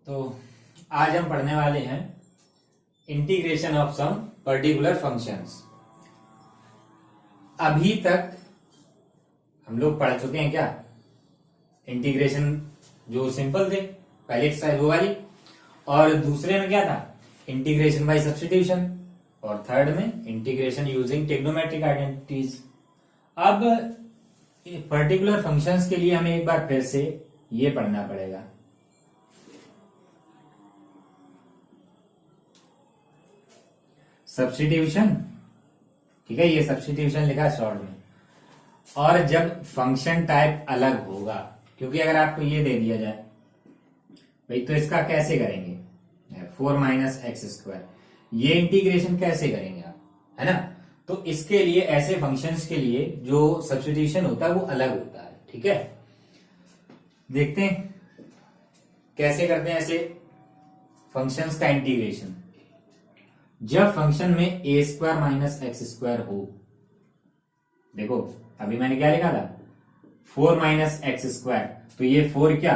तो आज हम पढ़ने वाले हैं integration of some particular functions. अभी तक हम लोग पढ़ चुके हैं क्या इंटीग्रेशन, जो सिंपल थे पहले एक्सरसाइज वो वाली, और दूसरे में क्या था इंटीग्रेशन बाय सब्स्टिट्यूशन, और थर्ड में इंटीग्रेशन यूजिंग ट्रिग्नोमेट्रिक आइडेंटिटीज। अब पर्टिकुलर फंक्शंस के लिए हमें एक बार फिर से ये पढ़ना पड़ेगा। सब्स्टिट्यूशन, ठीक है, ये सब्स्टिट्यूशन लिखा है शॉर्ट में। और जब फंक्शन टाइप अलग होगा, क्योंकि अगर आपको ये दे दिया जाए भाई तो इसका कैसे करेंगे 4 माइनस एक्स स्क्वायर, ये इंटीग्रेशन कैसे करेंगे आप, है ना। तो इसके लिए ऐसे फंक्शंस के लिए जो सब्स्टिट्यूशन होता है वो अलग होता है, ठीक है। देखते हैं कैसे करते हैं ऐसे फंक्शंस का इंटीग्रेशन। जब फंक्शन में ए स्क्वायर माइनस एक्स स्क्वायर हो, देखो अभी मैंने क्या लिखा था 4 माइनस एक्स स्क्वायर, तो ये 4 क्या,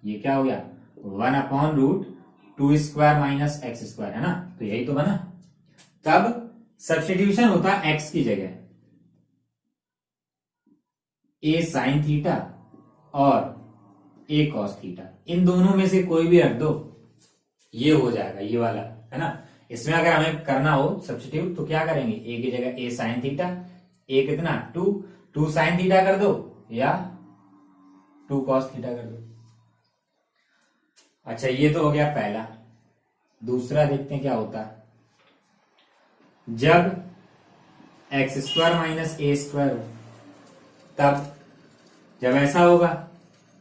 ये क्या हो गया 1/√2 स्क्वायर माइनस एक्स स्क्वायर, है ना। तो यही तो बना। तब सब्स्टिट्यूशन होता है एक्स की जगह ए साइन थीटा और ए कॉस थीटा, इन दोनों में से कोई भी रख दो, ये हो जाएगा ये वाला, है ना। इसमें अगर हमें करना हो सब्स्टिट्यूट तो क्या करेंगे, ए की जगह ए साइन थीटा, ए कितना 2 साइन थीटा कर दो या 2 कॉस थीटा कर दो। अच्छा ये तो हो गया पहला। दूसरा देखते हैं क्या होता है। जब x square minus a square हो, तब जब ऐसा होगा,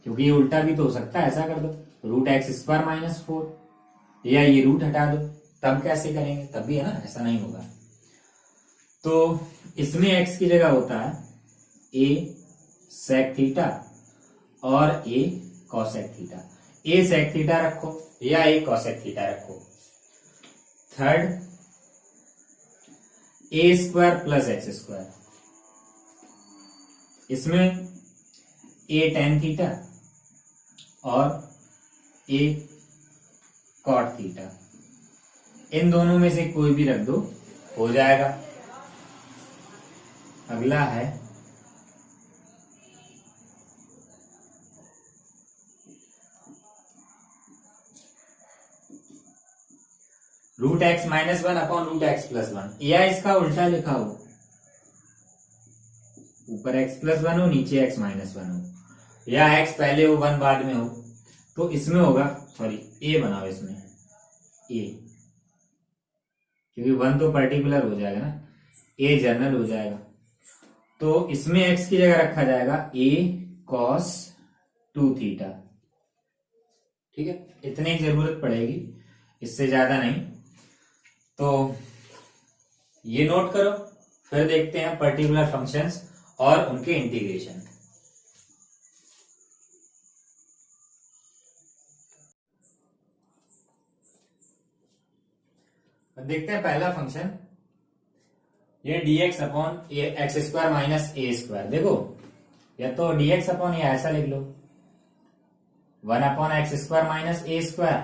क्योंकि ये उल्टा भी तो हो सकता है, ऐसा कर दो √x² माइनस 4, या ये रूट हटा दो, तब कैसे करेंगे, तब भी है ना, ऐसा नहीं होगा। तो इसमें x की जगह होता है a sec थीटा और a cosec theta. a sec theta रखो या a cosec थीटा रखो। Third a square plus x square, इसमें a tan थीटा और a cot थीटा, इन दोनों में से कोई भी रख दो, हो जाएगा। अगला है √x माइनस 1/√x+1, या इसका उल्टा लिखा हो, ऊपर x+1 हो नीचे x माइनस 1 हो, या x पहले हो 1 बाद में हो, तो इसमें होगा, सॉरी a बनाओ इसमें a, क्योंकि 1 तो पर्टिकुलर हो जाएगा ना, a जनरल हो जाएगा। तो इसमें x की जगह रखा जाएगा a cos 2 थीटा, ठीक है। इतनी जरूरत पड़ेगी, इससे ज्यादा नहीं। तो ये नोट करो, फिर देखते हैं पर्टिकुलर फंक्शंस और उनके इंटीग्रेशन। देखते हैं पहला फंक्शन, ये dx upon x square minus a square. देखो या तो dx अपॉन या ऐसा लिख लो 1/x² minus a square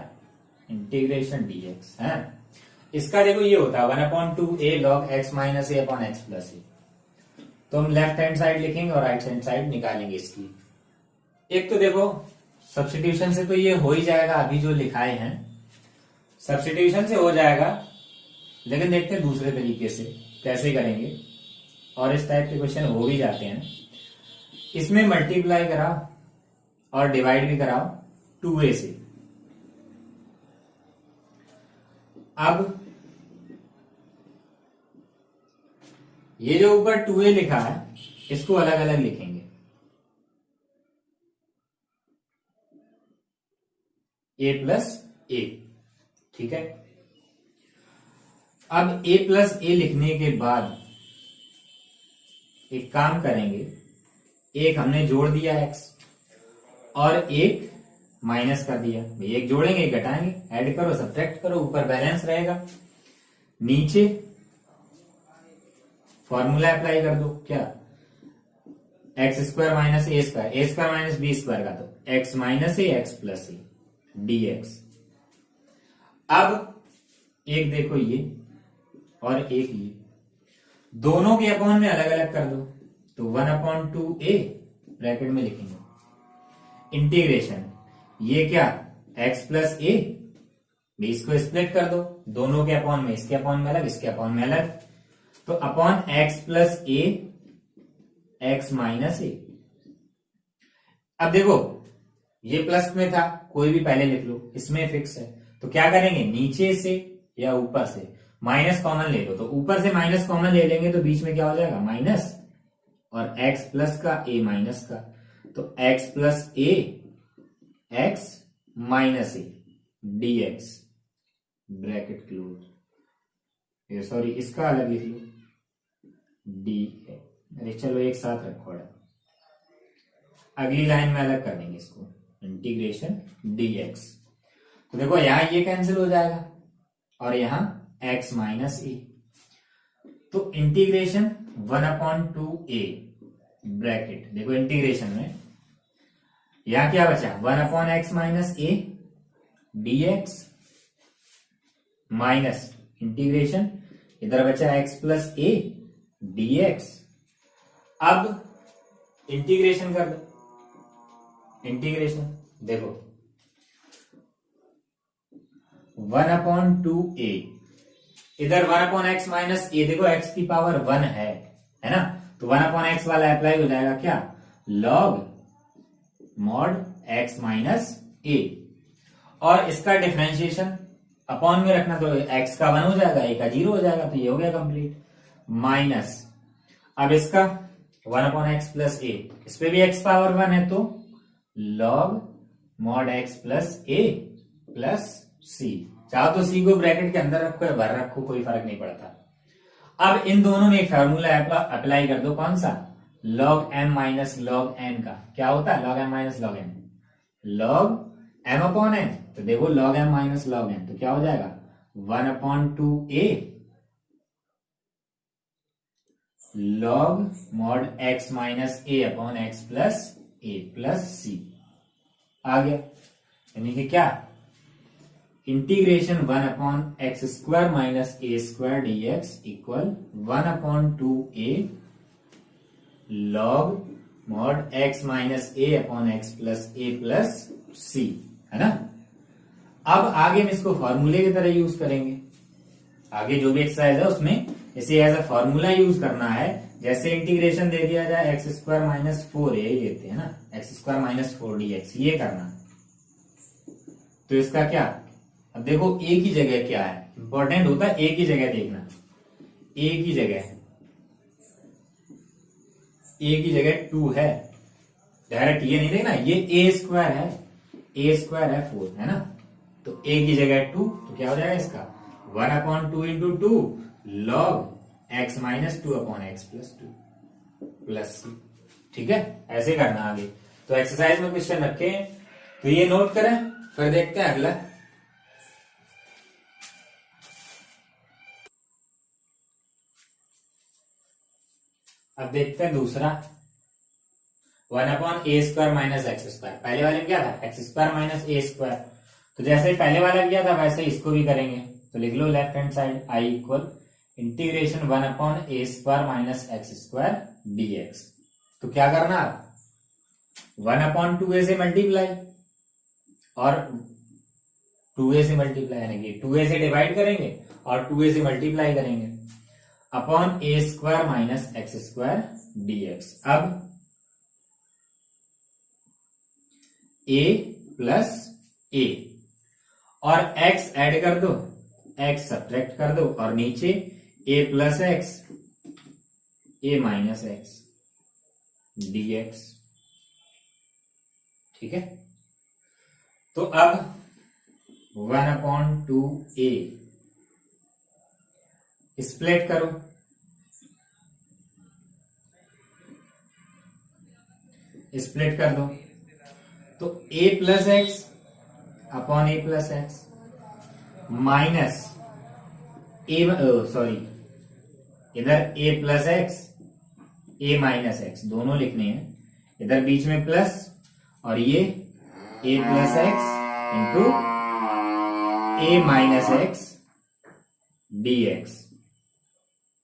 integration dx, है। इसका देखो ये होता है 1/2a log x minus a upon x plus ए। तो हम लेफ्ट हैंड साइड लिखेंगे और राइट हैंड साइड निकालेंगे इसकी। एक तो देखो सब्स्टिट्यूशन से तो ये हो ही जाएगा, अभी जो लिखाए हैं सब्स्टिट्यूशन से हो जाएगा, लेकिन देखते हैं दूसरे तरीके से कैसे करेंगे, और इस टाइप के क्वेश्चन हो भी जाते हैं। इसमें मल्टीप्लाई कराओ और डिवाइड भी कराओ 2a से। अब ये जो ऊपर 2a लिखा है इसको अलग अलग लिखेंगे, a प्लस a, ठीक है। अब a प्लस a लिखने के बाद एक काम करेंगे, एक हमने जोड़ दिया x और एक माइनस कर दिया, एक जोड़ेंगे एक घटाएंगे, ऐड करो सब्ट्रैक्ट करो, ऊपर बैलेंस रहेगा, नीचे फॉर्मूला अप्लाई कर दो, क्या x² minus a² minus b² का, तो x minus a x plus a dx, अब एक देखो ये और एक ये, दोनों के अपॉन में अलग अलग कर दो, तो 1/2a ब्रैकेट में लिखेंगे इंटीग्रेशन, ये क्या x प्लस ए, इसको स्प्लिट कर दो, दोनों के अपॉन में, इसके अपॉन में अलग, इसके अपॉन में अलग, तो अपॉन x प्लस ए x माइनस ए। अब देखो ये प्लस में था, कोई भी पहले लिख लो, इसमें फिक्स है, तो क्या करेंगे नीचे से या ऊपर से माइनस कॉमन ले लो, तो ऊपर से माइनस कॉमन ले लेंगे तो बीच में क्या हो जाएगा माइनस, और x प्लस का ए माइनस का, तो x प्लस ए x माइनस ए dx ब्रैकेट क्लोज, ये सॉरी इसका अलग लिख लो dx, अरे चलो एक साथ रखो, अगली लाइन में अलग कर देंगे इसको, इंटीग्रेशन dx, तो देखो यहां ये कैंसिल हो जाएगा और यहां x माइनस ए, तो इंटीग्रेशन 1/2a ब्रैकेट, देखो इंटीग्रेशन में यहां क्या बचा 1/x माइनस ए dx माइनस इंटीग्रेशन, इधर बचा x प्लस ए dx। अब इंटीग्रेशन कर दो, इंटीग्रेशन देखो 1/2a, इधर 1/x माइनस ए, देखो x की पावर 1 है ना, तो 1/x वाला अप्लाई हो जाएगा क्या log मॉड x माइनस ए, और इसका डिफरेंशिएशन अपॉन में रखना, तो x का 1 हो जाएगा, a का 0 हो जाएगा, तो ये हो गया कंप्लीट, माइनस अब इसका 1/x प्लस ए, इस पे भी x पावर 1 है, तो log mod x plus a plus सी, चाहो तो सी को ब्रैकेट के अंदर रखो या बाहर रखो, कोई फर्क नहीं पड़ता। अब इन दोनों में एक फार्मूला अप्लाई कर दो, कौन सा log m minus log n का, क्या होता है log m minus log n, log m upon n, तो देखो log m minus log n, तो क्या हो जाएगा 1/2a log mod x minus a upon x plus a plus c आ गया, यानी कि क्या integration 1/x square minus a square dx equal 1/2a log mod x minus a upon x plus a plus c, है ना। अब आगे हम इसको फॉर्मूले की तरह यूज करेंगे, आगे जो भी एक्सरसाइज है उसमें इसे एज अ फॉर्मूला यूज करना है, जैसे इंटीग्रेशन दे दिया जाए x स्क्वायर माइनस 4a लेते हैं ना, x स्क्वायर माइनस 4 dx, ये करना, तो इसका क्या, अब देखो a की जगह क्या है, इंपॉर्टेंट होता है a की जगह देखना, a की जगह 2 है, डायरेक्ट ये नहीं देखना, ये a स्क्वायर है 4, है ना, तो a की जगह 2, तो क्या हो जाएगा इसका 1/2 into 2 log x minus 2 upon x plus 2 plus c, ठीक है, ऐसे करना आगे। तो एक्सरसाइज में क्वेश्चन रखे हैं, तो ये नोट करें, फिर देखते हैं अगला। अब देखते हैं दूसरा 1/a square minus x square, पहले वाले में क्या था x square minus a square, तो जैसे पहले वाला किया था वैसे इसको भी करेंगे, तो लिख लो left hand side I equal integration 1/a square minus x square dx, तो क्या करना 1/2a से मल्टीप्लाई और 2a से मल्टीप्लाई, यानी कि 2a से डिवाइड करेंगे और 2a से मल्टीप्लाई करेंगे upon a square minus x square dx। अब a प्लस ए और x ऐड कर दो, x सब्ट्रैक्ट कर दो, और नीचे a plus x a minus x dx, ठीक है। तो अब 1/2a स्प्लिट करो, स्प्लिट कर दो, तो a plus x upon a plus x minus A, sorry इधर a plus x a minus x दोनों लिखने हैं, इधर बीच में प्लस और ये a plus x into A minus x d x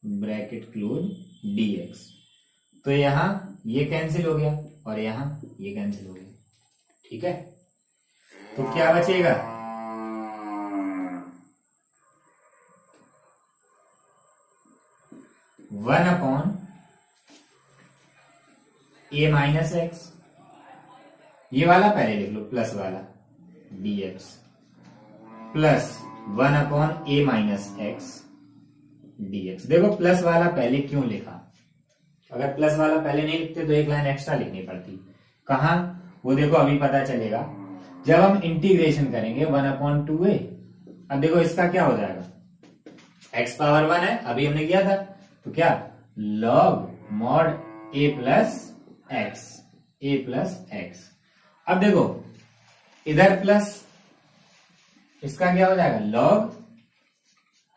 bracket close D x. तो यहां ये कैंसिल हो गया और यहां ये कैंसिल हो गया। ठीक है, तो क्या बचेगा, one upon a minus x, ये वाला पहले लिख लो प्लस वाला d x, plus one upon a minus x d x. देखो प्लस वाला पहले क्यों लिखा, अगर प्लस वाला पहले नहीं लिखते तो एक लाइन एक्स्ट्रा लिखनी पड़ती। कहा, वो देखो अभी पता चलेगा जब हम इंटीग्रेशन करेंगे वन अपॉन टू ए। अब देखो इसका क्या हो जाएगा, एक्स पावर वन है अभी हमने किया था, तो क्या log mod a plus x, A plus x. अब देखो इधर प्लस, इसका क्या हो जाएगा लॉग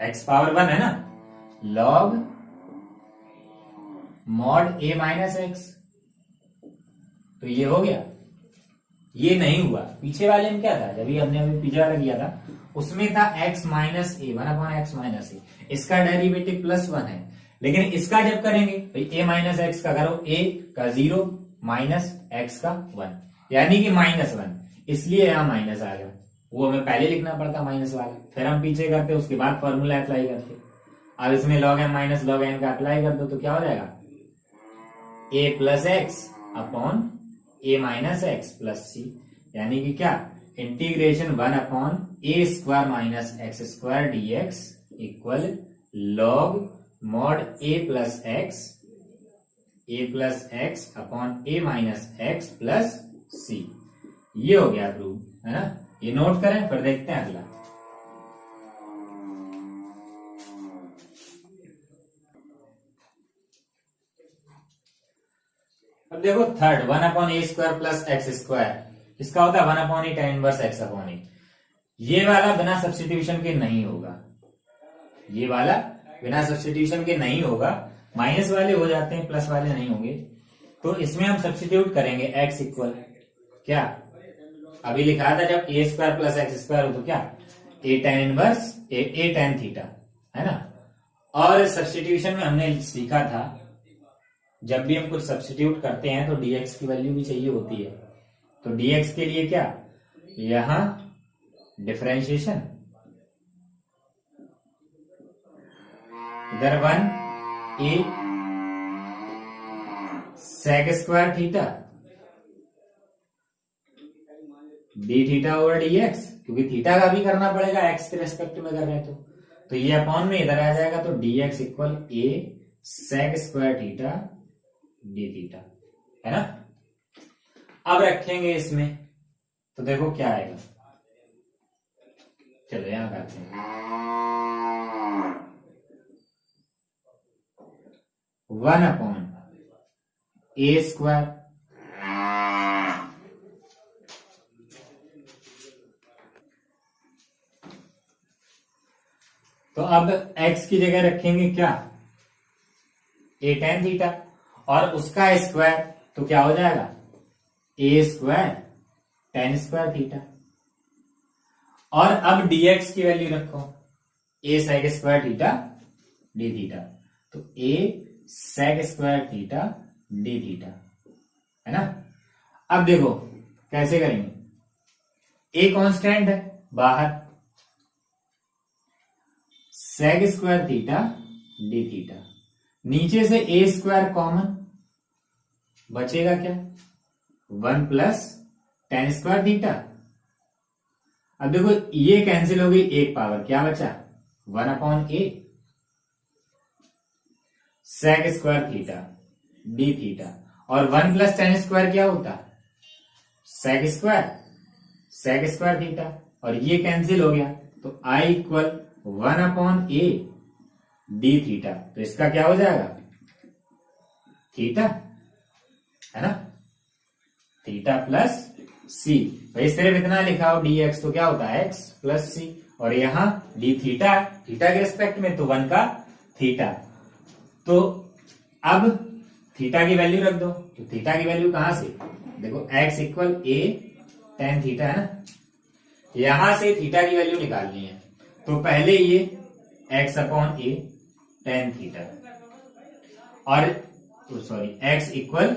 एक्स पावर वन है ना, लॉग मॉड ए माइनस एक्स। तो ये हो गया, ये नहीं हुआ। पीछे वाले में क्या था, जब भी हमने अभी पीछे वाला किया था उसमें था एक्स माइनस ए, वन अपॉन एक्स माइनस ए, इसका डेरिवेटिव प्लस वन है। लेकिन इसका जब करेंगे भाई ए माइनस एक्स का करो, ए का जीरो माइनस एक्स का वन, यानी कि माइनस वन, इसलिए यहां माइनस आ गया। वो हमें पहले लिखना पड़ता माइनस वाला, फिर हम पीछे करते उसके बाद फॉर्मूला अप्लाई करते। अब इसमें log m minus log n का अप्लाई कर दो तो क्या हो जाएगा, a plus x upon a minus x plus c, यानी कि क्या integration one upon a square minus x square d x equal log mod a plus x upon a minus x plus c. ये हो गया prove, है ना। ये note करें, फिर देखते हैं अगला। अब देखो third, one upon a square plus x square, इसका होता है वन अपॉन ए tan इनवर्स एक्स अपॉन ए। ये वाला बिना सब्स्टिट्यूशन के नहीं होगा, ये वाला बिना सब्स्टिट्यूशन के नहीं होगा। माइनस वाले हो जाते हैं, प्लस वाले नहीं होंगे। तो इसमें हम सब्स्टिट्यूट करेंगे एक्स इक्वल क्या, अभी लिखा था जब ए स्क्वायर प्लस एक्स स्क्वायर हो तो क्या ए tan इनवर्स ए tan थीटा, है ना। और सब्स्टिट्यूशन में हमने सीखा था जब भी हम कुछ सब्स्टिट्यूट करते हैं तो dx की वैल्यू भी चाहिए होती है। तो dx के लिए क्या, यहां डिफरेंशिएशन, इधर one a sec square theta D theta over d x, क्योंकि थीटा का भी करना पड़ेगा एक्स के रेस्पेक्ट में कर रहे हैं तो ये अपॉन में इधर आ जाएगा, तो d x equal a sec square theta D theta, है ना। अब रखेंगे इसमें तो देखो क्या आएगा, चलो यहां करते हैं वन अपॉन ए स्क्वायर तो अब x की जगह रखेंगे क्या ए tan थीटा और उसका स्क्वायर, तो क्या हो जाएगा ए स्क्वायर tan स्क्वायर थीटा। और अब dx की वैल्यू रखो ए sec square theta D theta, तो ए sec square theta D theta, है ना। अब देखो कैसे करेंगे, ए कांस्टेंट है बाहर, sec square theta D theta, नीचे से ए स्क्वायर कॉमन बचेगा क्या, one plus tan square theta. अब देखो ये कैंसिल हो गई, एक पावर क्या बचा वन अपॉन ए sec square theta D theta, और वन प्लस tan स्क्वायर क्या होता sec स्क्वायर थीटा, और ये कैंसिल हो गया तो I equal one upon a d theta, तो इसका क्या हो जाएगा थीटा, है ना, थीटा प्लस सी। भाई सिर्फ इतना लिखा हो डी एक्स तो क्या होता है एक्स प्लस सी, और यहां डी थीटा थीटा के रेस्पेक्ट में तो वन का थीटा, तो अब थीटा की वैल्यू रख दो, तो थीटा की वैल्यू कहां से देखो एक्स इक्वल ए tan थीटा, है ना। यहां से थीटा की वैल्यू निकालनी है, तो पहले ये x upon a tan theta, और sorry x equal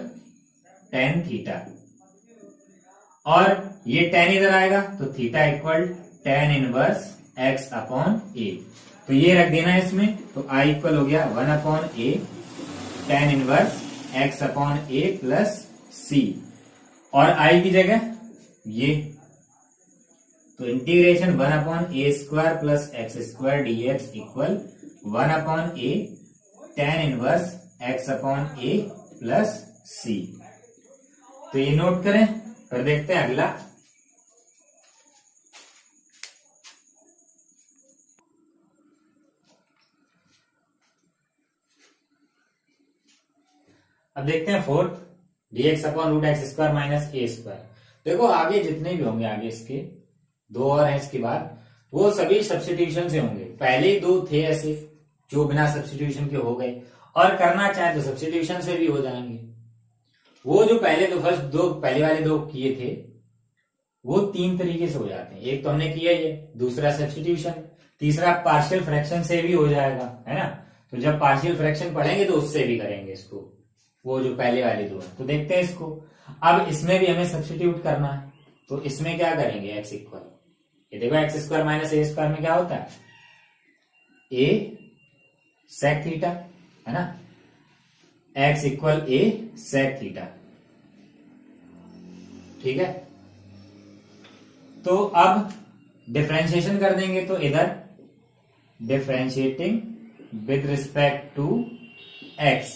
tan theta, और ये टेन इधर आएगा तो theta equal tan inverse x upon a, तो ये रख देना है इसमें, तो i इक्वल हो गया one upon a tan inverse x upon a plus c, और i की जगह ये, तो integration one upon a square plus x square d x equal one upon a tan inverse x upon a plus c. तो ये note करें, फिर देखते हैं अगला। अब देखते हैं fourth, d x upon root x square minus a square. देखो आगे जितने भी होंगे, आगे इसके दो और हैं इसके बाद, वो सभी सब्स्टिट्यूशन से होंगे। पहले ही दो थे ऐसे जो बिना सब्स्टिट्यूशन के हो गए, और करना चाहे तो सब्स्टिट्यूशन से भी हो जाएंगे। वो जो पहले दो फर्स्ट दो पहले वाले दो किए थे, वो तीन तरीके से हो जाते हैं। एक तो हमने किया ये, दूसरा सब्स्टिट्यूशन, तीसरा पार्शियल फ्रैक्शन से भी हो जाएगा, है ना। तो जब पार्शियल फ्रैक्शन पढ़ेंगे तो उससे भी करेंगे इसको, वो जो पहले वाले दो हैं। तो देखते हैं इसको। अब इसमें भी हमें सब्स्टिट्यूट करना है, तो इसमें क्या करेंगे, एक्स इक्वल, ये देखो x square minus a square में क्या होता है, ए सेक थीटा, है ना, x equal a sec theta, ठीक है। तो अब डिफरेंशिएशन कर देंगे, तो इधर differentiating with respect to x,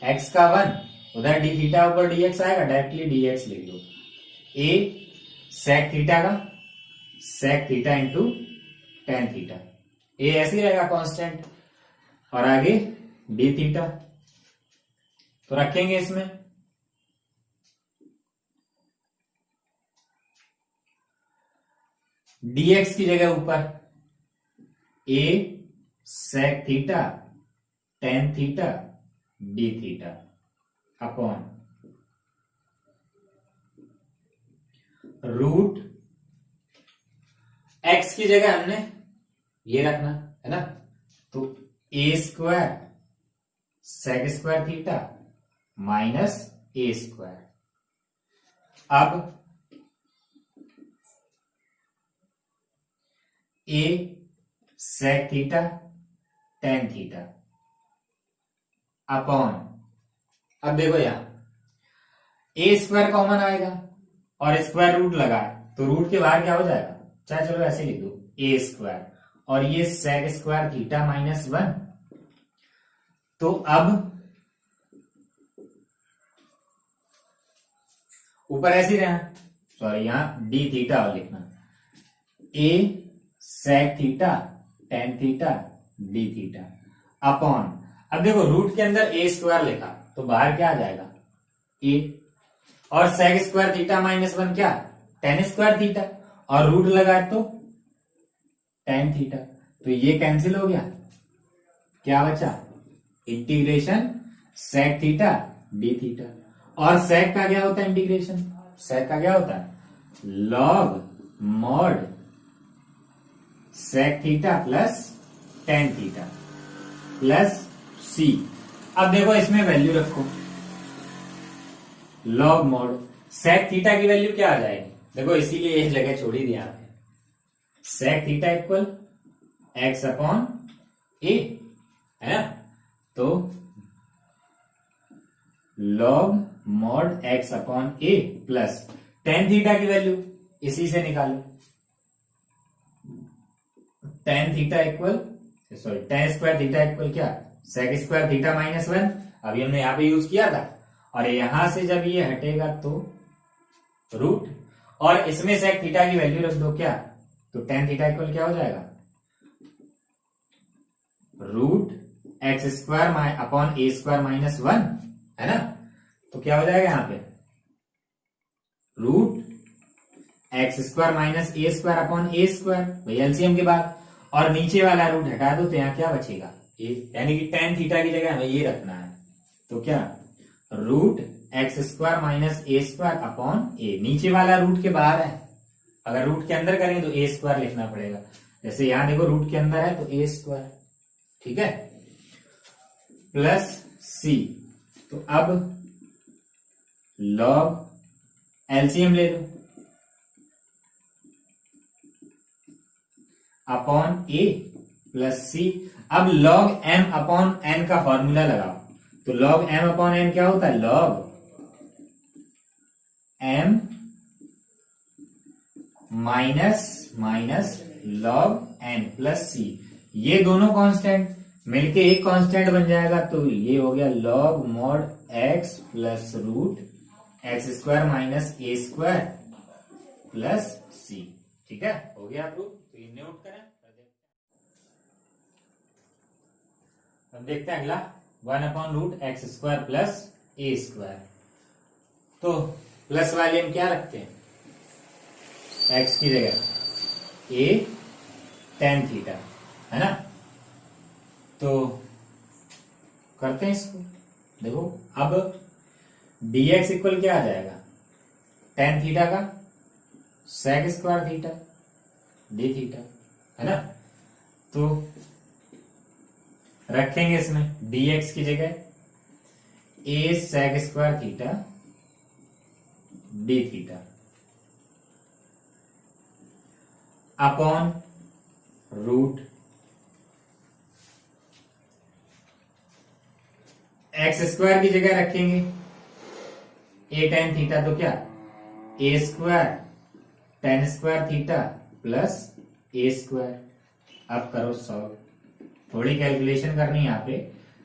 x का वन, उधर डी थीटा ऊपर डी एक्स आएगा, डायरेक्टली डी एक्स लिख दो, ए सेक थीटा का sec theta into tan theta, a ऐसे ही रहेगा कांस्टेंट, और आगे डी थीटा, तो रखेंगे इसमें dx की जगह ऊपर a sec theta tan theta d theta upon root x की जगह हमने ये रखना है ना, तो a square sec square theta minus a square. अब a sec theta tan theta upon, अब देखो यहां a स्क्वायर कॉमन आएगा और स्क्वायर रूट लगा है, तो रूट के बाहर क्या हो जाएगा, चाहे चलो ऐसे लिख दो a स्क्वायर, और ये sec square theta minus one. तो अब ऊपर ऐसे ही रहना, सॉरी यहां डी थीटा और लिखना, a sec theta tan theta D theta upon, अब देखो रूट के अंदर a स्क्वायर लिखा तो बाहर क्या आ जाएगा a, और sec square theta minus one क्या टेन स्क्वायर थीटा, और रूट लगा तो टेन थीटा, तो ये कैंसिल हो गया, क्या बचा integration sec theta D theta, और sec का क्या होता है इंटीग्रेशन, sec का क्या होता है log mod sec theta plus tan theta plus c। अब देखो इसमें वैल्यू रखो, log मॉड sec थीटा की वैल्यू क्या आ जाएगी, देखो इसीलिए ये जगह छोड़ी दिया आपने, sec theta equal x upon a, है ना, तो log mod x upon a plus tan theta की वैल्यू इसी से निकालो, tan theta equal sorry ten square theta equal क्या sec square theta minus one, अभी हमने यहां पे यूज किया था, और यहां से जब ये हटेगा तो रूट, और इसमें sec थीटा की वैल्यू रख दो क्या, तो टेन थीटा इक्वल क्या हो जाएगा root x square upon a square minus one, है ना, तो क्या हो जाएगा यहां पे root x square minus a square upon a square, भाई एलसीएम के बाद, और नीचे वाला रूट हटा दो तो यहां क्या बचेगा ए, यानी कि टेन थीटा की जगह हमें ये रखना है, तो क्या root x square minus a square upon ए, नीचे वाला रूट के बाहर है, अगर रूट के अंदर करेंगे तो ए स्क्वायर लिखना पड़ेगा। जैसे यहां देखो रूट के अंदर है तो ए स्क्वायर, ठीक है, प्लस सी। तो अब लॉग एलसीएम ले लो अपॉन ए प्लस सी। अब लॉग एम अपॉन एन का फॉर्मूला लगाओ। तो लॉग एम अपॉन एन क्या होता है? Log m minus log n plus c. ये दोनों कांस्टेंट मिलके एक कांस्टेंट बन जाएगा, तो ये हो गया log mod x plus root x square minus a square plus c. ठीक है, हो गया प्रूफ। तो ये नोट करें। अब देखते हैं अगला, 1/रूट x square plus a square. तो प्लस वाले हम क्या रखते हैं? एक्स की जगह ए tan थीटा, है ना। तो करते हैं इसको। देखो अब dx इक्वल क्या आ जाएगा? tan थीटा का sec square theta d theta, है ना। तो रखेंगे इसमें dx की जगह a sec square theta d theta upon root x square की जगह रखेंगे ए tan थीटा, तो क्या a square tan square theta plus a square. अब करो सॉल्व, थोड़ी कैलकुलेशन करनी है यहाँ पे।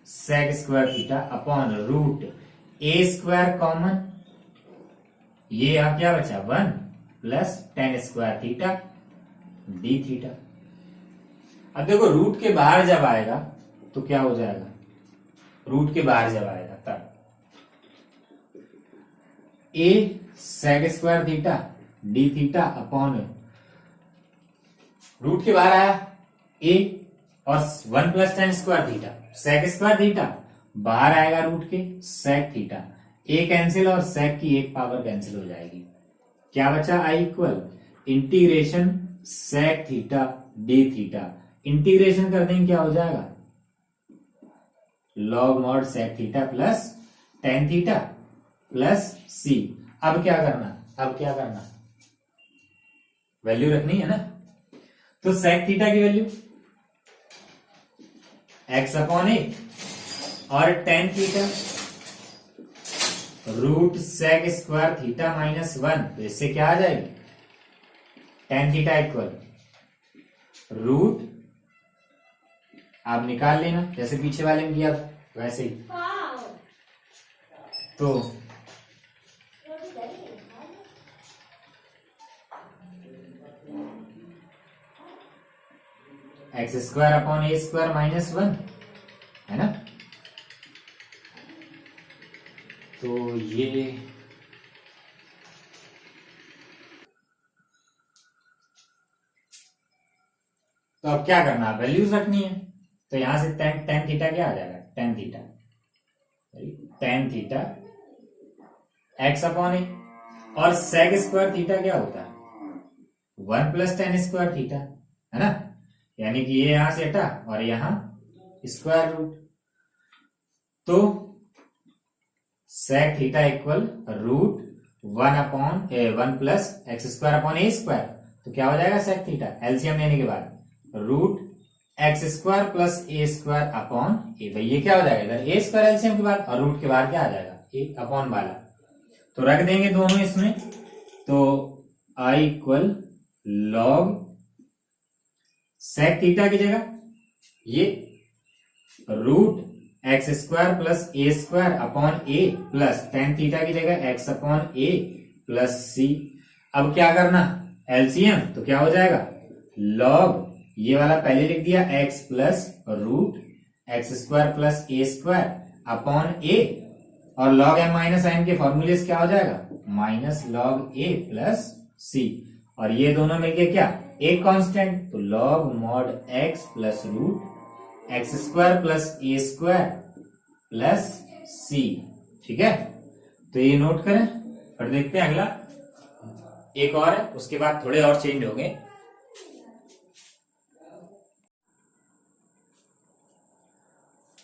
sec square theta upon root a square common, ये आप क्या बचा 1 plus tan square theta D theta. अब देखो रूट के बाहर जब आएगा तो क्या हो जाएगा? रूट के बाहर जब आएगा तब A sec square theta D theta upon root के बाहर आया ए और 1 plus tan square theta sec square theta, बाहर आएगा रूट के sec थीटा, ए कैंसिल और sec की एक पावर कैंसिल हो जाएगी। क्या बचा? I equal integration sec theta D theta. Integration कर देंगे क्या हो जाएगा? Log mod sec theta plus tan theta plus c. अब क्या करना? वैल्यू रखनी है ना। तो sec थीटा की वैल्यू x अपॉन ए और tan theta root sec square theta minus 1। तो इससे क्या आ जाएगी? tan थीटा इक्वल रूट, आप निकाल लेना जैसे पीछे वाले में किया था वैसे ही। तो x square upon a square minus 1, है ना। तो ये तो अब क्या करना है? वैल्यूज रखनी है। तो यहां से tan थीटा क्या आ जाएगा? tan theta x upon a और sec स्क्वायर थीटा क्या होता है? 1 प्लस tan स्क्वायर थीटा, है ना। यानी कि ये यहां से हटा और यहां स्क्वायर रूट। तो sec theta equal root 1 plus x square upon a square. तो क्या हो जाएगा sec थीटा? एलसीएम लेने के बाद root x square plus a square upon ए। भाई ये क्या हो जाएगा? इधर ए स्क्वायर एलसीएम के बाद और रूट के बाद क्या आ जाएगा? ए अपॉन वाला। तो रख देंगे दोनों इसमें। तो I equal log sec theta की जगह ये root x square plus a square upon a plus tan theta की जगह x upon a plus c. अब क्या करना? एलसीएम। तो क्या हो जाएगा? लॉग, ये वाला पहले लिख दिया, x plus root x square plus a square upon a और लॉग एम माइनस एन के फॉर्मूले क्या हो जाएगा? Minus log a plus c. और ये दोनों मिलके क्या? एक कांस्टेंट। तो log mod x plus root x square plus a square plus c. ठीक है, तो ये नोट करें। फिर देखते हैं अगला, एक और है, उसके बाद थोड़े और चेंज हो गए।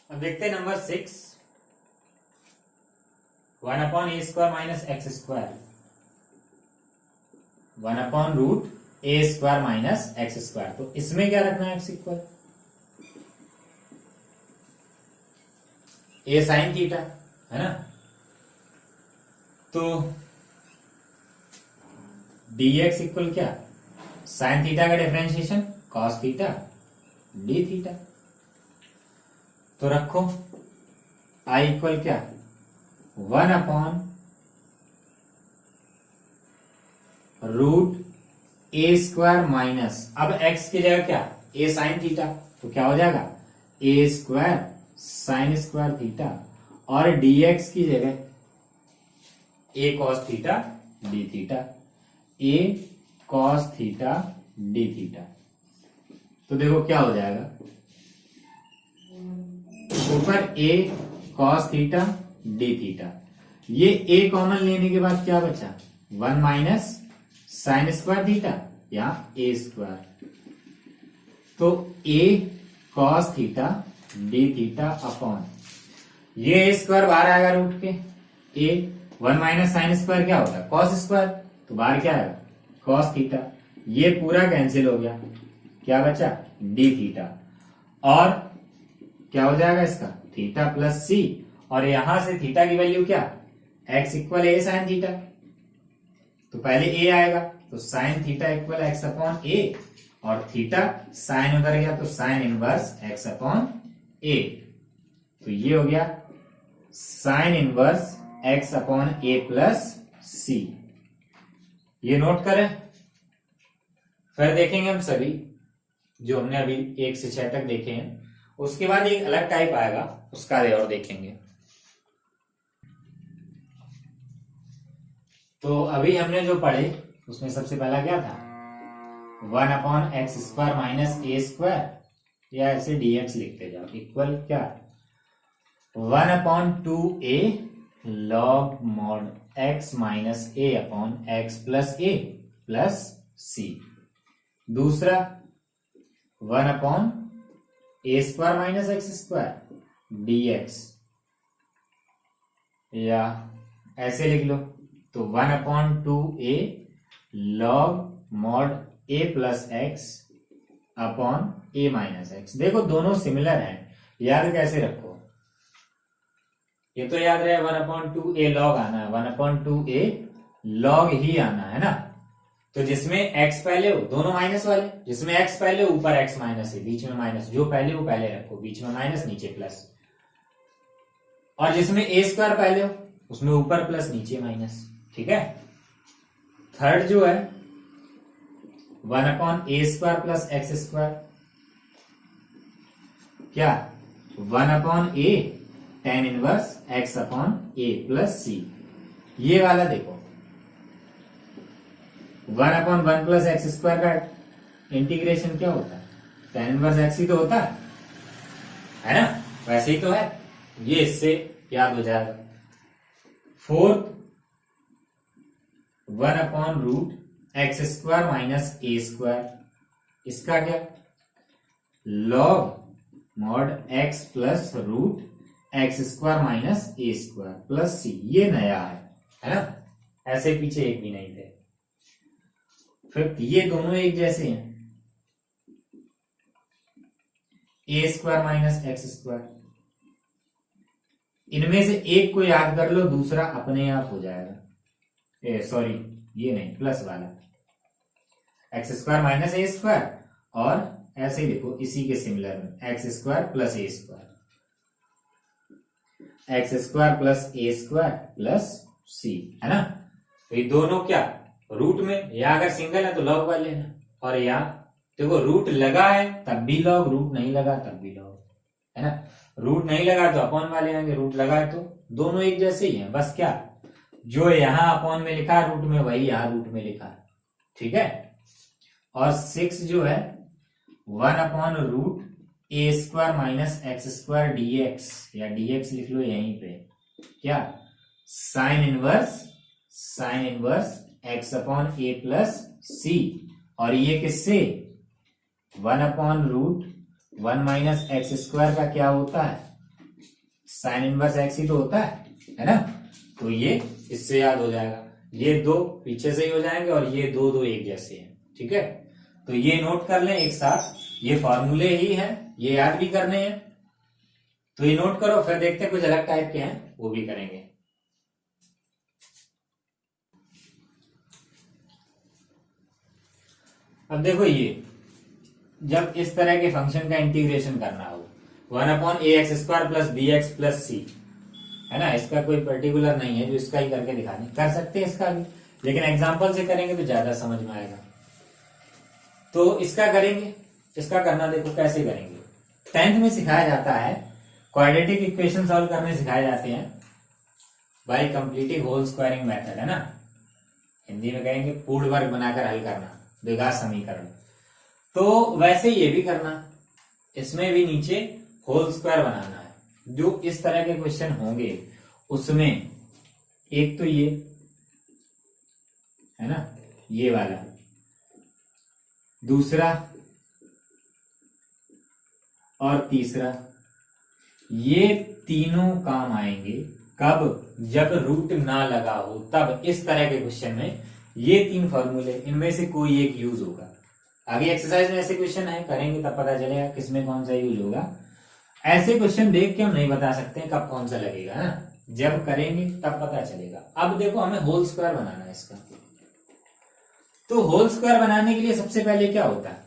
अब देखते हैं number 6, 1/a² minus x square, 1/√a² minus x square. तो इसमें क्या रखना है, x equal a sine theta, है ना। तो dx इक्वल क्या, साइन थीटा का differentiation cos theta D theta. तो रखो i इक्वल क्या, 1/√a² माइनस, अब x की जगह क्या, a साइन थीटा, तो क्या हो जाएगा a² साइन स्क्वायर थीटा, और dx की जगह a cos theta d theta, a cos theta d theta. तो देखो क्या हो जाएगा, ऊपर a cos theta d theta, ये a कॉमन लेने के बाद क्या बचा, 1 माइनस साइन स्क्वायर थीटा या a², तो a cos theta d theta upon ये a स्क्वायर बाहर आएगा रूट के, a 1 माइनस साइन स्क्वायर क्या होता है, कॉस स्क्वायर, तो बाहर क्या आएगा कॉस थीटा, ये पूरा कैंसिल हो गया, क्या बचा डी थीटा, और क्या हो जाएगा इसका थीटा प्लस सी, और यहां से थीटा की वैल्यू क्या, x equal a sine theta, तो पहले ए आएगा, तो sine theta equal x upon a, और थीटा साइन उधर गया तो sine inverse x upon a, तो ये हो गया sine inverse x upon a plus c. ये नोट करें, फिर देखेंगे हम सभी जो हमने अभी 1 से 6 तक देखे हैं, उसके बाद एक अलग टाइप आएगा, उसका और देखेंगे। तो अभी हमने जो पढ़े उसमें सबसे पहला क्या था, 1/x² माइनस a², या ऐसे dx लिखते जाओ, इक्वल क्या 1/2a log mod x minus a upon x plus a plus c। दूसरा 1/a² माइनस x² dx, या ऐसे लिख लो, तो 1/2a log mod a plus x upon a minus x। देखो दोनों सिमिलर हैं, याद कैसे रखो, ये तो याद रहे 1/2a log आना है, 1/2a log ही आना है ना। तो जिसमें x पहले हो, दोनों माइनस वाले, जिसमें x पहले हो ऊपर x माइनस है, बीच में माइनस, जो पहले हो पहले रखो, बीच में माइनस नीचे प्लस, और जिसमें a² पहले हो उसमें ऊपर प्लस नीचे माइनस, ठीक है। थर्ड जो है 1/a² प्लस x², क्या 1/a tan inverse x upon a plus c। ये वाला देखो 1/1 प्लस x² का इंटीग्रेशन क्या होता है, tan इनवर्स x ही तो होता है ना, वैसे ही तो है, ये इससे याद हो जाएगा। फोर्थ 1/√x² माइनस a², इसका क्या log mod x plus √x² minus a² plus c। ये नया है ना, ऐसे पीछे एक भी नहीं थे। फिर ये दोनों एक जैसे हैं, a² माइनस x², इनमें से एक को याद कर लो, दूसरा अपने आप हो जाएगा, सॉरी ये नहीं, प्लस वाला x² माइनस a², और ऐसे ही देखो इसी के सिमिलर में x² plus a², x² plus a² plus c, है ना। तो ये दोनों क्या रूट में, या अगर सिंगल है तो लॉग वाले लेना, और यहाँ देखो रूट लगा है तब भी लॉग, रूट नहीं लगा तब भी लॉग, है ना। रूट नहीं लगा तो अपॉन वाले आएंगे, रूट लगा है तो दोनों एक जैसे ही हैं, बस क्या जो यहाँ अपॉन में लिखा है रूट में, वही यहाँ रूट में लिखा है, ठीक है। और 6 जो है 1/√a² माइनस x² dx, या dx लिख लो यहीं पे, क्या sign inverse x upon a plus c, और ये किससे 1/√1 माइनस एक्स स्क्वायर का क्या होता है, साइन इनवर्स एक्स ही तो होता है ना। तो ये इससे याद हो जाएगा, ये दो पीछे से ही हो जाएंगे और ये दो दो एक जैसे हैं। ठीक है, तो ये नोट कर लें एक साथ, ये फॉर्मूले ही हैं, ये याद भी करने हैं, तो ये नोट करो, फिर देखते हैं कुछ अलग टाइप के हैं वो भी करेंगे। अब देखो, ये जब इस तरह के फंक्शन का इंटीग्रेशन करना हो, 1/ax² plus b x plus c, है ना, इसका कोई पर्टिकुलर नहीं है जो इसका ही करके दिखाने, कर सकते हैं इसका भी, लेकिन एग्जांपल से करेंगे तो ज्यादा समझ में आएगा। तो इसका करेंगे, इसका करना देखो कैसे करेंगे। 10th में सिखाया जाता है, क्वाड्रेटिक इक्वेशन सॉल्व करने सिखाए जाते हैं by completing whole squaring method, है ना, हिंदी में कहेंगे पूर्ण वर्ग बनाकर हल करना द्विघात समीकरण। तो वैसे ये भी करना, इसमें भी नीचे होल स्क्वायर बनाना है। जो इस तरह के क्वेश्चन होंगे उसमें एक तो ये है ना, ये वाला, दूसरा और तीसरा, ये तीनों काम आएंगे कब, जब रूट ना लगा हो, तब इस तरह के क्वेश्चन में ये तीन फॉर्मूले, इनमें से कोई एक यूज होगा। आगे एक्सरसाइज में ऐसे क्वेश्चन है, करेंगे तब पता चलेगा किसमें कौन सा यूज होगा। ऐसे क्वेश्चन देख के हम नहीं बता सकते कब कौन सा लगेगा, है ना, जब करेंगे तब पता चलेगा। अब देखो हमें होल स्क्वायर बनाना है इसका, तो होल स्क्वायर बनाने के लिए सबसे पहले क्या होता है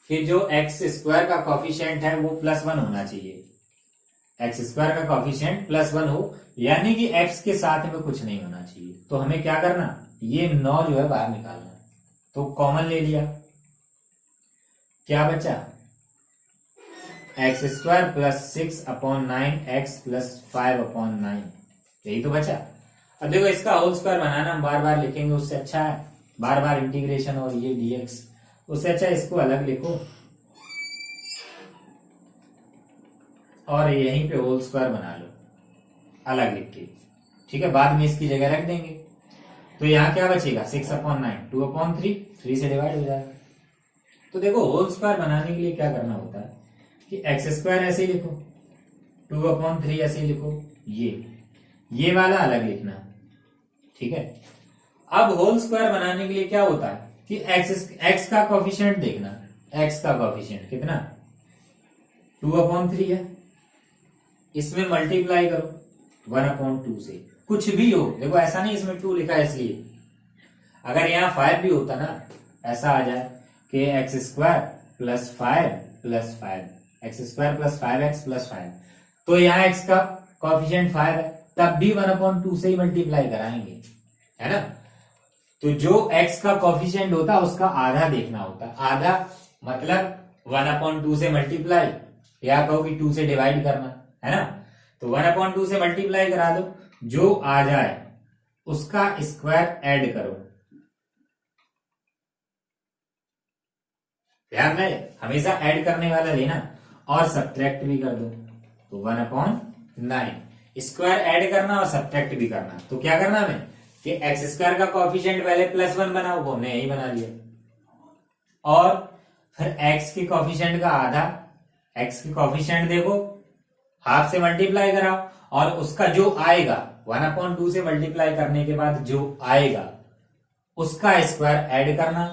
कि जो एक्स स्क्वायर का कॉफिशिएंट है वो +1 होना चाहिए, एक्स स्क्वायर का कॉफिशिएंट +1 हो, यानी कि एक्स के साथ में कुछ नहीं होना चाहिए। तो हमें क्या करना, ये 9 जो है बाहर निकालना है, तो कॉमन ले लिया, क्या बचा, x² प्लस 6/9 x प्लस 5/9, यही तो बचा। अब देखो इसका होल स्क्वायर बनाना हम बार बार लिखेंगे, उससे अच्छा है बार बार इंटीग्रेशन और ये dx, उससे अच्छा इसको अलग लिखो और यहीं पे होल स्क्वायर बना लो अलग लिख के, ठीक है, बाद में इसकी जगह रख देंगे। तो यहाँ क्या बचेगा, 6/9, 2/3, 3 से डिवाइड हो जाएगा। तो देखो होल स्क्वायर बनाने के लिए क्या करना होता है कि x² ऐसे ही लिखो, 2/3 ऐसे ही लिखो, ये वाला अलग लिखना, ठीक है। अब होल स्क्वायर बनाने के लिए क्या होता है कि x का कोफिशिएंट देखना, x का कोफिशिएंट कितना 2/3 है, इसमें मल्टीप्लाई करो 1/2 से, कुछ भी हो, देखो ऐसा नहीं इसमें 2 लिखा है इसलिए, अगर यहाँ 5 भी होता ना, ऐसा आ जाए कि x² plus 5 plus 5, x² plus 5x plus 5, तो यहाँ x का कोफिशिएंट 5 है, तब भी 1/2 से ही मल्टीप्लाई कराएंगे, है ना। तो जो x का कोफिशिएंट होता है उसका आधा देखना होता है, आधा मतलब 1/2 से मल्टीप्लाई, या कहो कि 2 से डिवाइड करना, है ना। तो 1/2 से मल्टीप्लाई करा दो, जो आ जाए उसका स्क्वायर ऐड करो, ध्यान रहे हमेशा ऐड करने वाला लेना, और सब्ट्रैक्ट भी कर दो, तो 1/9, स्क्वायर ऐड करना और सब्ट्रैक्ट भी करना। तो क्या करना हमें कि x² का कोफिशिएंट पहले +1 बनाओ, वो हमने यही बना लिया, और फिर x के कोफिशिएंट का आधा, x के कोफिशिएंट देखो हाफ से मल्टीप्लाई कराओ, और उसका जो आएगा 1/2 से मल्टीप्लाई करने के बाद जो आएगा उसका स्क्वायर ऐड करना,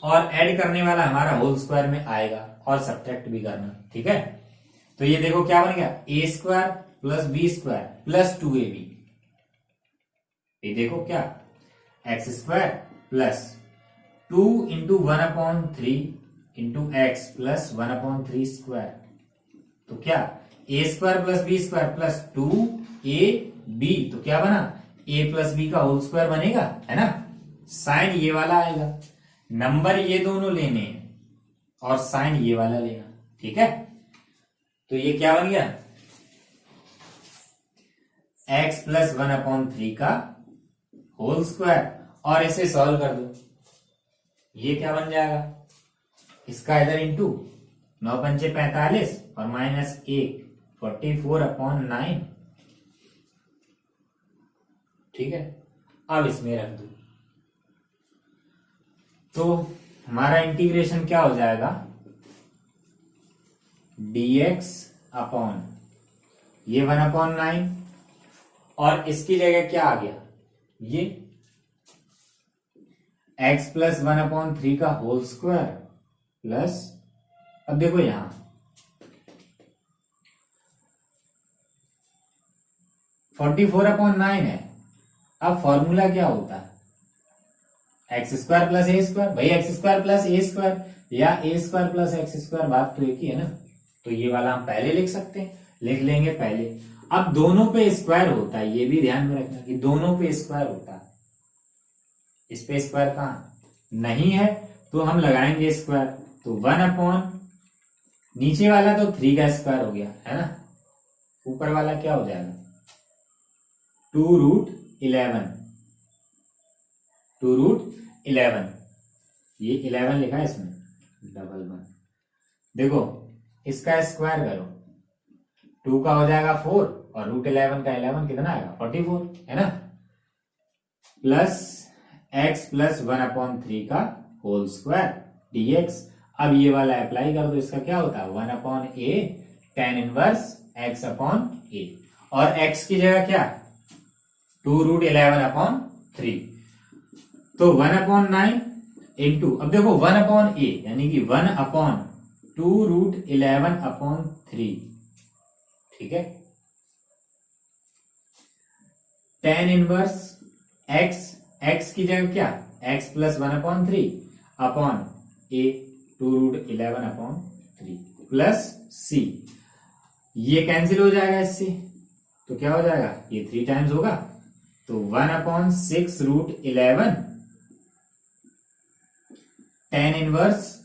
और ऐड करने वाला हमारा होल स्क्वायर में आएगा, और सब्ट्रैक्ट भी करना, ठीक है। तो ये देखो क्या बन गया, a² plus b² plus 2ab, ये देखो क्या, x² plus 2 into 1/3 into x plus 1/3², तो क्या a² plus b² plus 2ab, तो क्या बना, a प्लस b का होल स्क्वायर बनेगा, है ना। साइन ये वाला आएगा, नंबर ये दोनों लेने हैं और साइन ये वाला लेना, ठीक है। तो ये क्या बन गया, x प्लस 1/3 का होल स्क्वायर, और इसे सॉल्व कर दो, ये क्या बन जाएगा, इसका इधर इंटू 9×5 = 45 और -1 44/9, ठीक है। अब इसमें रख दो, तो हमारा इंटीग्रेशन क्या हो जाएगा, dx अपॉन ये 1/9 और इसकी जगह क्या आ गया, ये x प्लस 1/3 का होल स्क्वायर प्लस, अब देखो यहां 44/9 है। अब फॉर्मूला क्या होता है, x square plus a square, भाई x square plus a square या ए स्क्वायर प्लस एक्स स्क्वायर, बात तो एक ही है ना। तो ये वाला हम पहले लिख सकते हैं, लिख लेंगे पहले। अब दोनों पे स्क्वायर होता है, ये भी ध्यान में रखना कि दोनों पे स्क्वायर होता है, इस पे स्क्वायर कहां नहीं है तो हम लगाएंगे स्क्वायर। तो 1 नीचे वाला तो 3 का स्क्वायर हो गया है ना, ऊपर वाला क्या हो जाएगा 2√11, 2√11, ये 11 लिखा है इसमें, 11। देखो इसका स्क्वायर करो, 2 का हो जाएगा 4 और √11 का 11 कितना आएगा 44 है ना, प्लस x प्लस 1/3 का होल स्क्वायर dx। अब ये वाला अप्लाई कर दो, इसका क्या होता है 1/a tan inverse x upon a, और x की जगह क्या 2√11/3, तो 1/9 इंटू, अब देखो 1/a यानी कि 1/2√11/3, ठीक है, tan इनवर्स x की जगह क्या x plus 1/3 upon a 2√11/3 plus c, ये कैंसिल हो जाएगा इससे, तो क्या हो जाएगा ये 3 टाइम्स होगा, तो 1/6√11 tan इनवर्स,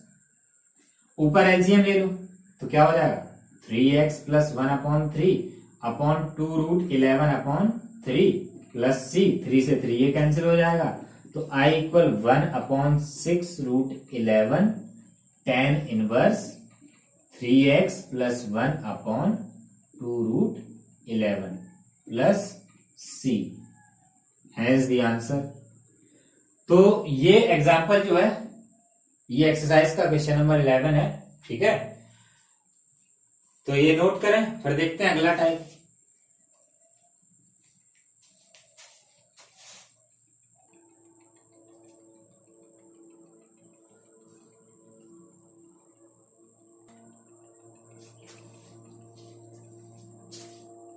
ऊपर एलसीएम ले लो तो क्या हो जाएगा 3x plus 1/3 upon 2√11/3 plus c, 3 से 3 ये कैंसिल हो जाएगा, तो i equal 1/6√11 tan inverse 3x plus 1/2√11 plus c has the answer. तो ये एग्जाम्पल जो है, ये एक्सरसाइज का क्वेश्चन नंबर 11 है, ठीक है। तो ये नोट करें, फिर देखते हैं अगला टाइप।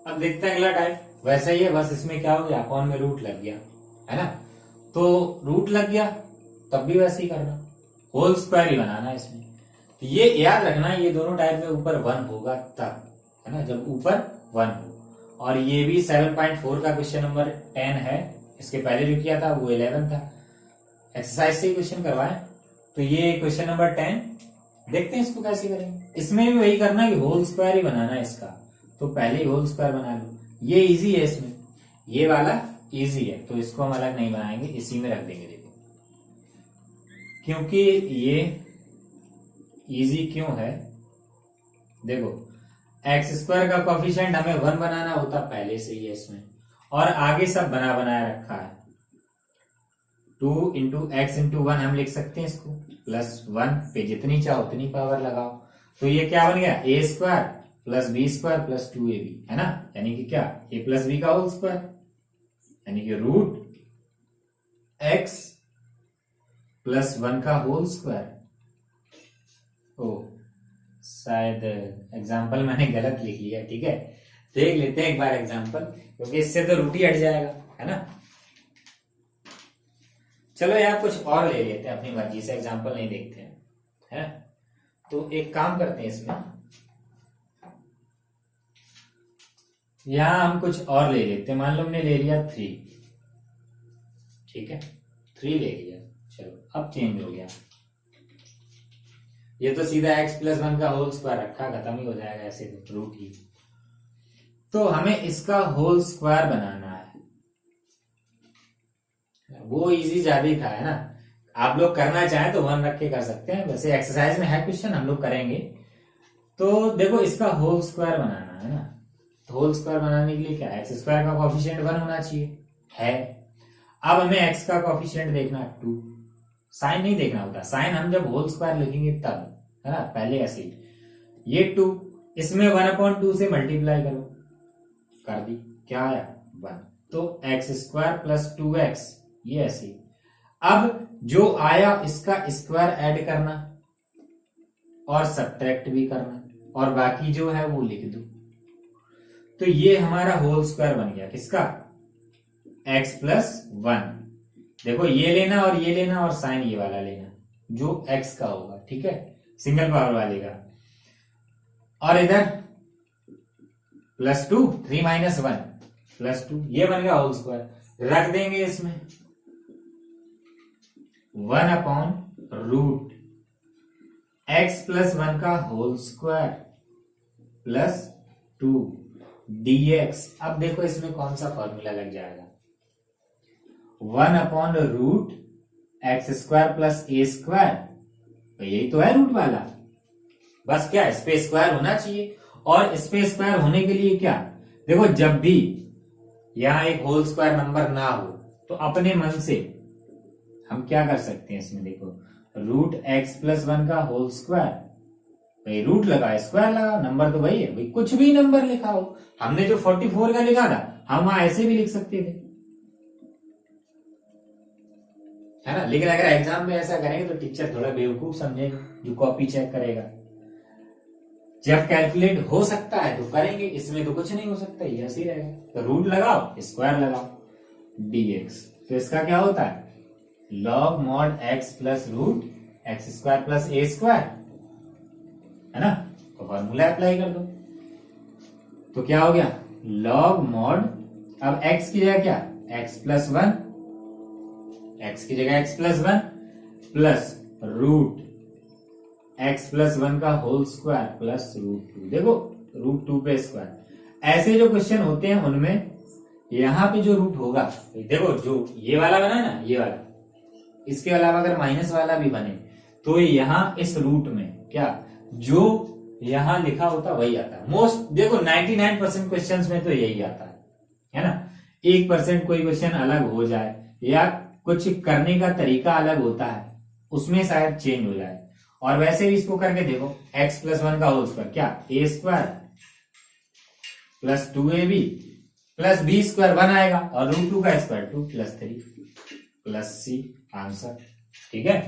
अब देखते हैं अगला टाइप, वैसा ही है, बस इसमें क्या हो गया अपॉन में रूट लग गया है ना, तो रूट लग गया तब भी वैसे ही करना, होल स्क्वायर ही बनाना है इसमें। तो ये याद रखना, ये दोनों टाइप में ऊपर 1 होगा तब, है ना, जब ऊपर 1 हो। और ये भी 7.4 का क्वेश्चन नंबर 10 है, इसके पहले जो किया था वो 11 था, एक्सरसाइज से ही क्वेश्चन करवाए। तो ये क्वेश्चन नंबर 10, देखते हैं इसको कैसे करेंगे। इसमें भी वही करना है कि होल स्क्वायर ही बनाना है इसका, तो पहले ही होल स्क्वायर बना लो, ये इजी है, इसमें ये वाला इजी है, तो इसको हम अलग नहीं बनाएंगे, इसी में रख देंगे। देखो क्योंकि ये इजी क्यों है, देखो एक्स स्क्वायर का कोफिशिएंट हमें 1 बनाना होता पहले से ही है इसमें, और आगे सब बना बनाया रखा है, 2 इंटू एक्स इंटू 1 हम लिख सकते हैं इसको, प्लस 1 पे जितनी चाहो उतनी पावर लगाओ, तो ये क्या बन गया a square plus B square plus 2ab, है ना, यानी कि क्या a प्लस बी का होल स्क्वायर, यानी कि √x प्लस 1 का होल स्क्वायर। ओ शायद एग्जाम्पल मैंने गलत लिख लिया, ठीक है, देख लेते हैं एक बार एग्जाम्पल, क्योंकि इससे तो रूट ही हट जाएगा, है ना। चलो यार कुछ और ले लेते हैं, अपनी मर्जी से एग्जाम्पल नहीं देखते हैं, है। तो एक काम करते हैं, इसमें यहां हम कुछ और ले लेते हैं, मान लो हमने ले लिया 3, ठीक है, 3 ले लिया, चलो अब चेंज हो गया, ये तो सीधा x प्लस 1 का होल स्क्वायर रखा, खत्म ही हो जाएगा ऐसे रूट ही। तो हमें इसका होल स्क्वायर बनाना है, वो इजी ज्यादा ही था, है ना। आप लोग करना चाहें तो 1 रख के कर सकते हैं, वैसे एक्सरसाइज में है क्वेश्चन, हम लोग करेंगे। तो देखो इसका होल स्क्वायर बनाना है ना, तो होल स्क्वायर बनाने के लिए क्या है, एक्स स्क्वायर का कोफिशिएंट 1 होना चाहिए है। अब हमें x का कोफिशिएंट देखना है 2, साइन नहीं देखना होता, साइन हम जब होल स्क्वायर लिखेंगे तब, है ना, पहले ऐसे ही। ये 2, इसमें 1/2 से मल्टीप्लाई करो, कर दी, क्या आया 1, तो एक्स स्क्वायर प्लस 2x, ये ऐसे। अब जो आया इसका स्क्वायर ऐड करना और सब्ट्रैक्ट भी करना, और बाकी जो है वो लिख दो। तो ये हमारा होल स्क्वायर बन गया किसका, x प्लस 1। देखो ये लेना और ये लेना और साइन ये वाला लेना जो x का होगा, ठीक है, सिंगल पावर वाले का। और इधर +2, 3 - 1 +2, ये बन गया होल स्क्वायर। रख देंगे इसमें 1/√x + 1 का होल स्क्वायर +2 dx। अब देखो इसमें कौन सा फॉर्मूला लग जाएगा, 1/√x² + a², तो यही तो है रूट वाला। बस क्या इस पे स्क्वायर होना चाहिए, और इस पे स्क्वायर होने के लिए क्या, देखो जब भी यहां एक होल स्क्वायर नंबर ना हो तो अपने मन से हम क्या कर सकते हैं इसमें, देखो √x + 1 का होल स्क्वायर, भाई रूट लगा स्क्वायर लगा, नंबर तो वही है भाई, कुछ भी नंबर लिखा हो। हमने जो 44 का लिखा था हम वहां ऐसे भी लिख सकते थे, है ना। लेकिन अगर एग्जाम में ऐसा करेंगे तो टीचर थोड़ा बेवकूफ समझेगा जो कॉपी चेक करेगा। जब कैलकुलेट हो सकता है तो करेंगे, इसमें तो कुछ नहीं हो सकता, ये ऐसे ही रहेगा। तो रूट लगाओ स्क्वायर लगाओ dx, तो इसका क्या होता है log mod x + √x² + a², है ना। तो फॉर्मूला अप्लाई कर दो, तो क्या हो गया log mod, अब x की जगह क्या x + 1, x की जगह x + 1 प्लस √x + 1 का होल स्क्वायर प्लस √2। देखो √2 पे स्क्वायर, ऐसे जो क्वेश्चन होते हैं उनमें यहां पे जो रूट होगा, देखो जो ये वाला बना ना, ये वाला, इसके अलावा अगर माइनस वाला भी बने तो यहां इस रूट में क्या जो यहां लिखा होता वही आता है मोस्ट। देखो 99% क्वेश्चंस में तो यही आता है ना। 1% कोई क्वेश्चन अलग हो जाए या कुछ करने का तरीका अलग होता है, उसमें शायद चेंज हो जाए। और वैसे भी इसको करके देखो, x + 1 का होल स्क्वायर क्या a² + 2ab + b² 1 आएगा, और √2 का स्क्वायर 2 + 3 + c आंसर, ठीक है।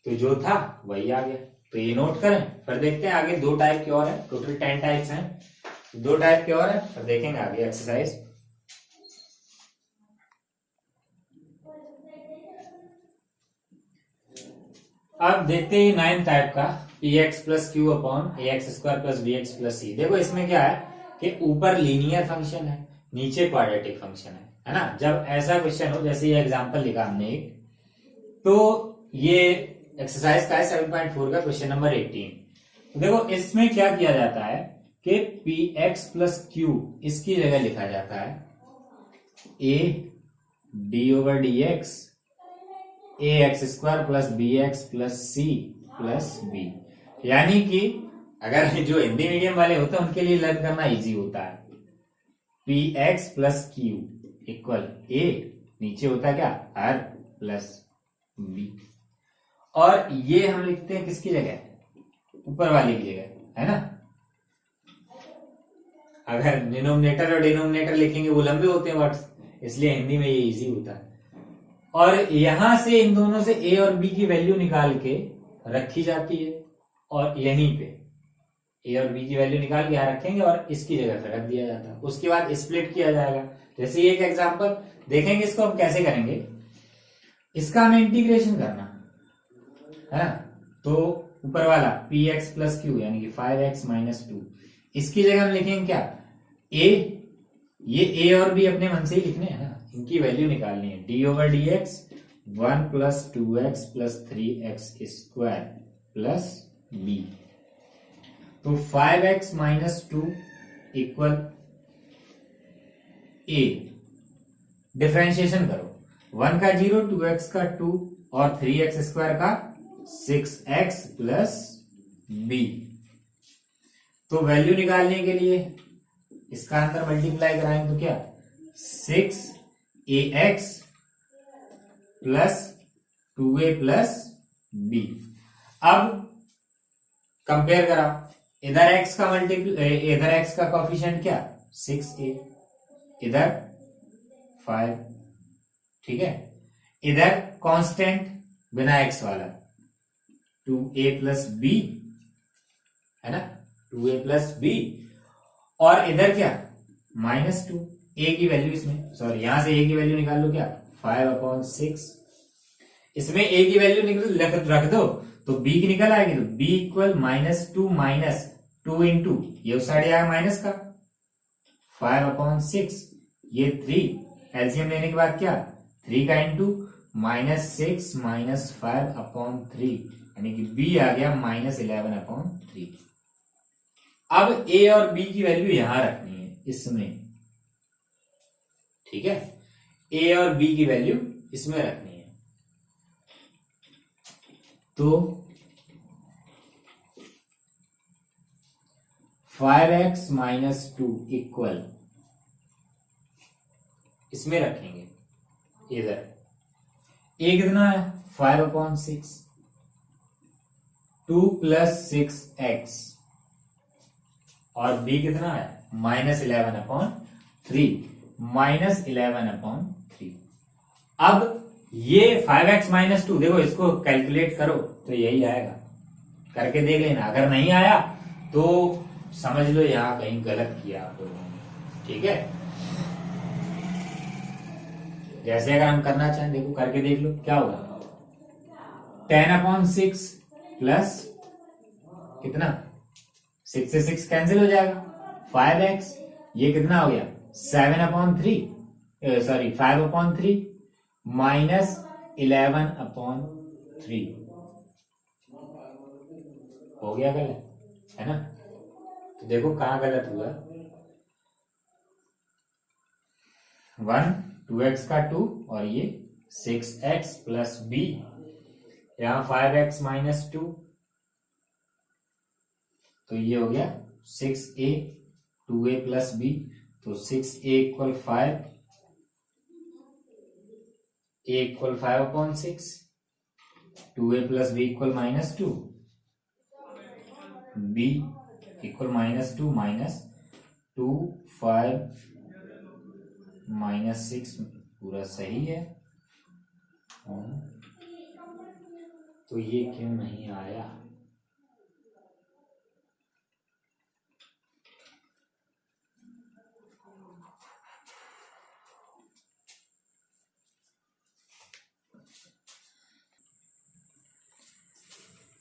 तो जो था वही आ गया, तो ये नोट करें। फिर देखते हैं आगे, 2 टाइप के और है, टोटल 10 टाइप्स हैं, 2 टाइप के और है, फिर देखेंगे आगे एक्सरसाइज। अब देखते हैं 9th टाइप का, px + q/ax² + bx + c। देखो इसमें क्या है कि ऊपर लीनियर फंक्शन है, नीचे क्वाड्रेटिक फंक्शन है ना। जब ऐसा क्वेश्चन हो, जैसे ये एग्जांपल लिखा हमने एक, तो ये एक्सरसाइज का है 7.4 का क्वेश्चन नंबर 18। देखो इसमें क्या किया जाता है कि px + q इसकी जगह लिखा जाता है a d/dx ax² + bx + c + b। यानी कि अगर जो हिंदी मीडियम वाले होते हैं उनके लिए लर्न करना इजी होता है। px + q = a, नीचे होता है क्या r + b, और ये हम लिखते हैं किसकी जगह, ऊपर वाले की जगह, है ना। अगर डिनोमिनेटर और डिनोमिनेटर लिखेंगे वो लंबे होते हैं वर्ड्स, इसलिए हिंदी में ये इजी होता है। और यहां से इन दोनों से a और b की वैल्यू निकाल के रखी जाती है, और यहीं पे a और b की वैल्यू निकाल के यहां रखेंगे और इसकी जगह पे रख दिया जाता है। उसके बाद स्प्लिट किया जाएगा। जैसे एक एग्जांपल देखेंगे, इसको हम कैसे करेंगे, इसका हमें इंटीग्रेशन करना है ना। तो ऊपर वाला px + q यानी कि 5x - 2, इसकी जगह हम लिखेंगे क्या a, ये a और b अपने मन से ही लिखने हैं ना, इनकी वैल्यू निकालनी है। d/dx 1 + 2x + 3x² + b। तो 5x - 2 = a, डिफरेंशिएशन करो, 1 का 0, 2x का 2 और 3x² का 6x + b। तो वैल्यू निकालने के लिए इसका अंदर मल्टीप्लाई कराएंगे तो क्या 6ax + 2a प्लस बी। अब कंपेयर करा, इधर x का इधर x का कोफिशिएंट क्या 6a, इधर 5, ठीक है। इधर कांस्टेंट बिना x वाला 2a प्लस बी, है ना, 2a प्लस बी। और इधर क्या -2, a की वैल्यू इसमें, सॉरी यहां से a की वैल्यू निकाल लो, क्या 5/6। इसमें a की वैल्यू निकल रख दो तो b की निकल आएगी, तो b इक्वल -2 इंटू ये उस साइड आएगा माइनस का 5/6, ये 3 एलसीएम लेने के बाद क्या 3 का इंटू -6 -5/3, यानी कि b आ गया -11/3। अब a और b की वैल्यू यहां रखनी है इसमें, ठीक है, a और b की वैल्यू इसमें रखनी है। तो 5x - 2 इक्वल इसमें रखेंगे, इधर a कितना है 5/6, 2 + 6x, और b कितना है -11/3, -11/3। अब ये 5x - 2 देखो, इसको कैलकुलेट करो तो यही आएगा, करके देख लेना, अगर नहीं आया तो समझ लो यहां कहीं गलत किया आप लोगों ने, ठीक है। जैसे अगर हम करना चाहें, देखो करके देख लो क्या होगा, 10/6 प्लस कितना 6 से 6 कैंसिल हो जाएगा, 5x, ये कितना हो गया 7/3, सॉरी 5/3 -11/3 हो गया गलत, है ना। तो देखो कहां गलत हुआ, 1 2x का 2 और ये 6x प्लस b, यहां 5x - 2, तो ये हो गया 6a 2a प्लस b, तो 6a equal 5, a equal 5/6, 2a plus b equal -2, b equal -2 -2 5 -6 पूरा सही है। तो ये क्यों नहीं आया,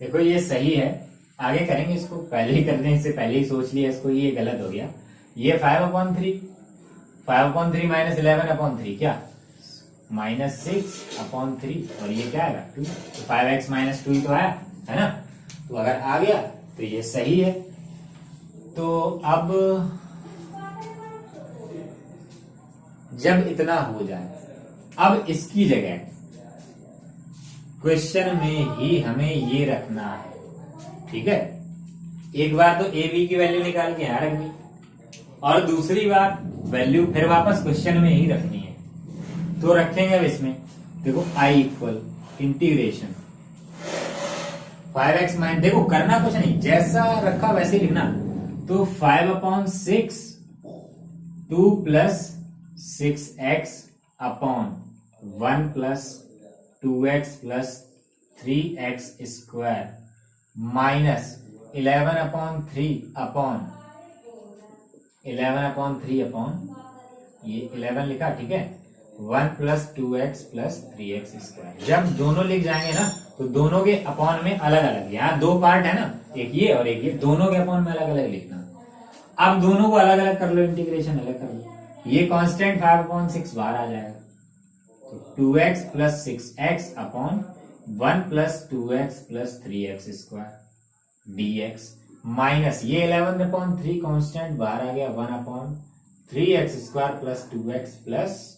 देखो ये सही है, आगे करेंगे इसको, पहले ही करने से पहले ही सोच लिया इसको, ये गलत हो गया। ये 5/3 -11/3 क्या -6/3, और ये क्या आएगा 2, तो 5x - 2 ही तो आया, है ना। तो अगर आ गया तो ये सही है। तो अब जब इतना हो जाए, अब इसकी जगह क्वेश्चन में ही हमें ये रखना है, ठीक है। एक बार तो ए बी की वैल्यू निकाल के यहां रख दी, और दूसरी बार वैल्यू फिर वापस क्वेश्चन में ही रखनी है। तो रखेंगे अब इसमें, देखो आई इक्वल इंटीग्रेशन 5x - देखो करना कुछ नहीं, जैसा रखा वैसे ही लिखना। तो 5/6 2 + 6x upon 1 + 2x + 3x square minus 11/3 upon 11/3 upon ये 11 लिखा, ठीक है, 1 + 2x + 3x स्क्वायर। जब दोनों लिख जाएंगे ना तो दोनों के अपॉन में अलग अलग, यहाँ दो पार्ट है ना, एक ये और एक ये, दोनों के अपॉन में अलग अलग लिखना। अब दोनों को अलग अलग कर लो, इंटीग्रेशन अलग कर लो, ये कांस्टेंट 5/6 बाहर आ जाएगा, तो 2x + 6x upon 1 + 2x + 3x square dx minus ये 11/3 कांस्टेंट बाहर आ गया, 1/3x square plus 2x +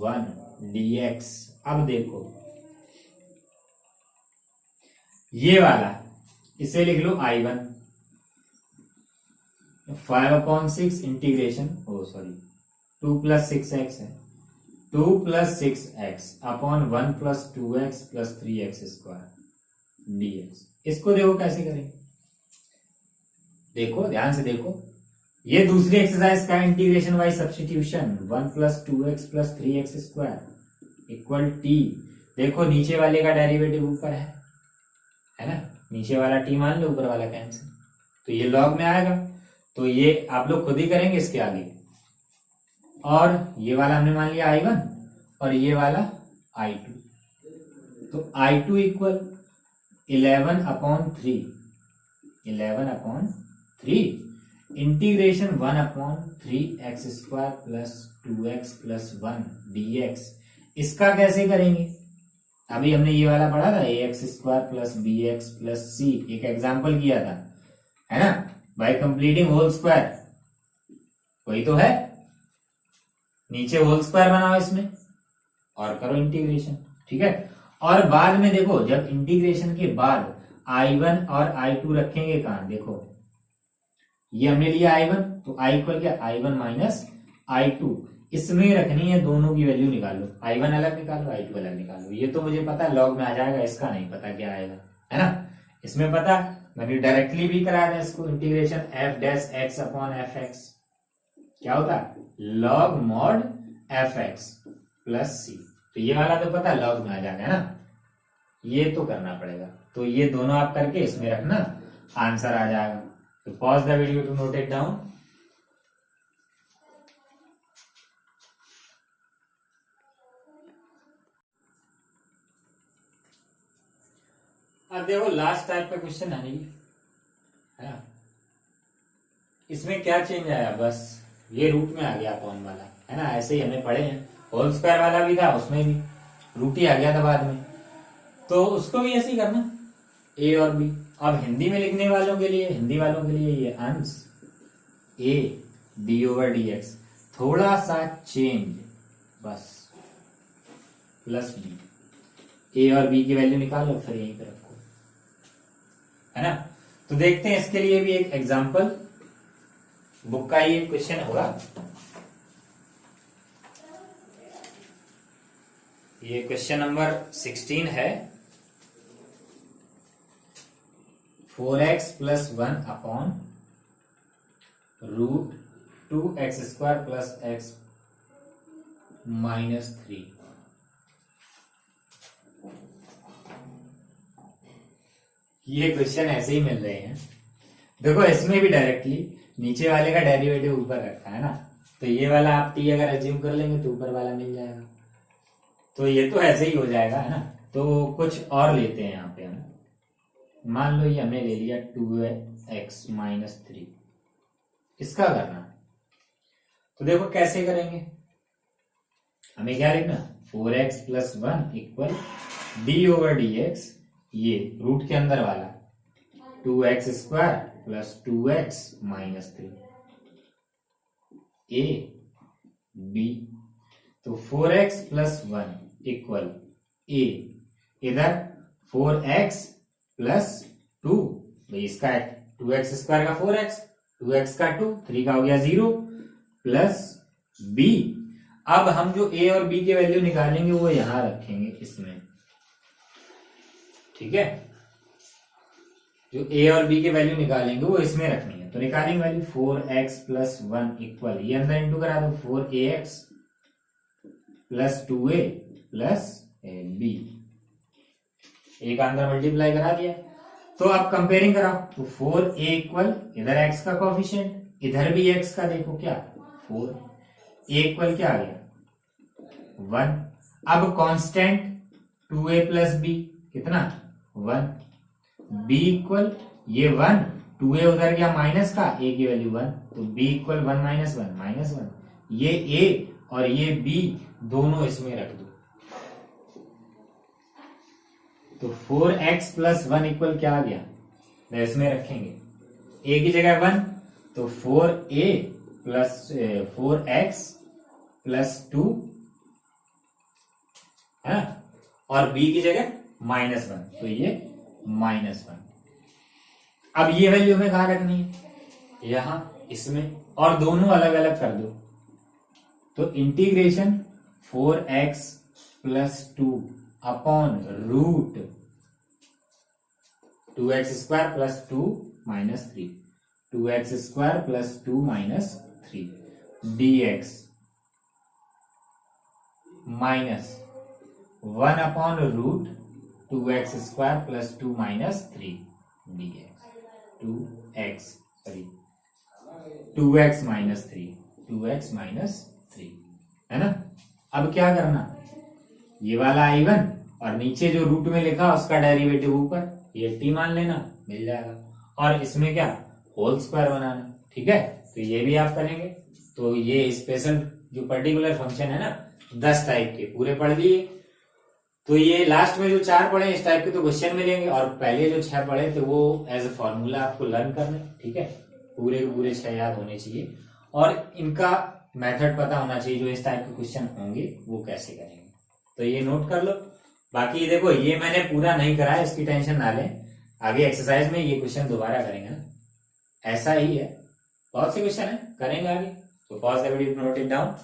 1 dx। अब देखो ये वाला, इसे लिख लो I1, 5/6 इंटीग्रेशन 2 + 6x है, 2 plus 6x upon 1 plus 2x plus 3x square dx। इसको देखो कैसे करेंगे, देखो ध्यान से देखो, ये दूसरी एक्सरसाइज का integration by substitution 1 plus 2x plus 3x square equal t। देखो नीचे वाले का डेरिवेटिव ऊपर है ना, नीचे वाला t मान लो, ऊपर वाला कैंसिल, तो ये लॉग में आएगा। तो ये आप लोग खुद ही करेंगे इसके आगे। और ये वाला हमने मान लिया I1 और ये वाला I2, तो I2 equal 11 upon 3 integration 1 upon 3x square plus 2x plus 1 dx। इसका कैसे करेंगे, अभी हमने ये वाला पढ़ा था ax square plus bx plus c, एक एग्जाम्पल किया था, है ना, बाय कंप्लीटिंग होल स्क्वायर, वही तो है। नीचे होल स्क्वायर बनाओ इसमें और करो इंटीग्रेशन, ठीक है। और बाद में देखो, जब इंटीग्रेशन के बाद I1 और I2 रखेंगे कहां, देखो ये हमने लिया I1, तो I इक्वल क्या, I1 माइनस I2, इसमें रखनी है, दोनों की वैल्यू निकालो, I1 अलग निकालो, I2 अलग निकालो। ये तो मुझे पता लॉग में आ जाएगा, इसका नहीं पता क्या आएगा, है ना। इसमें पता मैंने डायरेक्टली भी कराया था इसको, integration f dash x upon f x क्या होता है, log mod f x plus c. तो ये वाला तो पता लॉग में आ जाएगा, है ना, ये तो करना पड़ेगा। तो ये दोनों आप करके इसमें रखना, आंसर आ जाएगा। तो pause the video to note it down. अब देखो लास्ट टाइप का क्वेश्चन है नहीं, है ना, इसमें क्या चेंज आया, बस ये रूट में आ गया अपॉन वाला, है ना, ऐसे ही हमने पढ़े हैं। होल स्क्वायर वाला भी था, उसमें भी रूट ही आ गया था बाद में, तो उसको भी ऐसे ही करना, ए और बी। अब हिंदी में लिखने वालों के लिए, हिंदी वालों के लिए ये अंश A D over d x, थोड़ा सा चेंज बस, प्लस बी, ए और बी की वैल्यू निकालो फिर यहीं पे रखो, है ना। तो देखते हैं इसके लिए भी एक एग्जांपल, बुक का ये क्वेश्चन होगा। ये क्वेश्चन नंबर 16 है। 4x plus 1 upon root 2x square plus x minus 3। ये क्वेश्चन ऐसे ही मिल रहे हैं। देखो इसमें भी डायरेक्टली नीचे वाले का डेरिवेटिव ऊपर रखा है ना, तो ये वाला आप t अगर अज्यूम कर लेंगे तो ऊपर वाला मिल जाएगा, तो ये तो ऐसे ही हो जाएगा, है ना। तो कुछ और लेते हैं यहाँ पे हम, मान लो ये हमने ले लिया 2x माइनस 3, इसका करना। तो देखो कैसे करेंगे, हमें क्या लिखना, 4x plus 1 equal d over d x, ये रूट के अंदर वाला 2x square plus 2x minus 3 a b. तो 4x प्लस 1 इक्वल ए, इधर 4x प्लस 2, भाई इसका 2x स्क्वायर का 4x, 2x का 2, 3 का हो गया 0 प्लस b। अब हम जो a और b की वैल्यू निकालेंगे वो यहां रखेंगे इसमें, ठीक है। जो a और b की वैल्यू निकालेंगे वो इसमें रखनी है, तो निकालेंगे वैल्यू 4x प्लस 1 इक्वल, ये अंदर इंटू करा दो, 4ax plus 2a plus b, एक अंदर मल्टीप्लाई करा दिया। तो आप कंपेयरिंग कराओ, तो 4a इक्वल, इधर x का कोफिशिएंट, इधर भी x का देखो क्या 4, a इक्वल क्या आ गया 1। अब कांस्टेंट 2a प्लस b कितना 1, b इक्वल ये 1, 2a उधर गया माइनस का, a की वैल्यू 1, तो b इक्वल 1 माइनस 1 माइनस 1, ये a और ये b दोनों इसमें रख दो। तो 4x प्लस 1 इक्वल क्या आ गया, तो इसमें रखेंगे a की जगह 1, तो 4a प्लस 4x प्लस 2 है, और b की जगह माइनस 1, तो ये माइनस 1। अब ये वैल्यू हमें कहां रखनी है, यहां इसमें, और दोनों अलग अलग कर दो। तो integration 4x plus 2 upon root 2x square plus 2 minus 3, 2x square plus 2 minus 3 dx minus 1 upon root 2x square plus 2 minus 3 dx 2x minus 3, 2x minus 3 है ना। अब क्या करना, ये वाला i1 और नीचे जो रूट में लिखा उसका डेरिवेटिव ऊपर, ये t मान लेना, मिल जाएगा। और इसमें क्या होल स्क्वायर बनाना, ठीक है। तो ये भी आप करेंगे। तो ये स्पेशल जो पर्टिकुलर फंक्शन है ना 10 टाइप के पूरे पढ़ लिए। तो ये लास्ट में जो 4 पढ़े इस टाइप के तो क्वेश्चन मिलेंगे, और पहले जो 6 पढ़े थे वो एज ए फॉर्मूला आपको लर्न करना, ठीक है। पूरे के पूरे 6 याद होने चाहिए और इनका मेथड पता होना चाहिए, जो इस टाइप के क्वेश्चन होंगे वो कैसे करेंगे। तो ये नोट कर लो। बाकी देखो ये मैंने पूरा नहीं करा है, इसकी टेंशन ना लें, आगे एक्सरसाइज में ये क्वेश्चन दोबारा करेंगे ना, ऐसा ही है, बहुत से क्वेश्चन है करेंगे आगे। तो pause the video, note it down.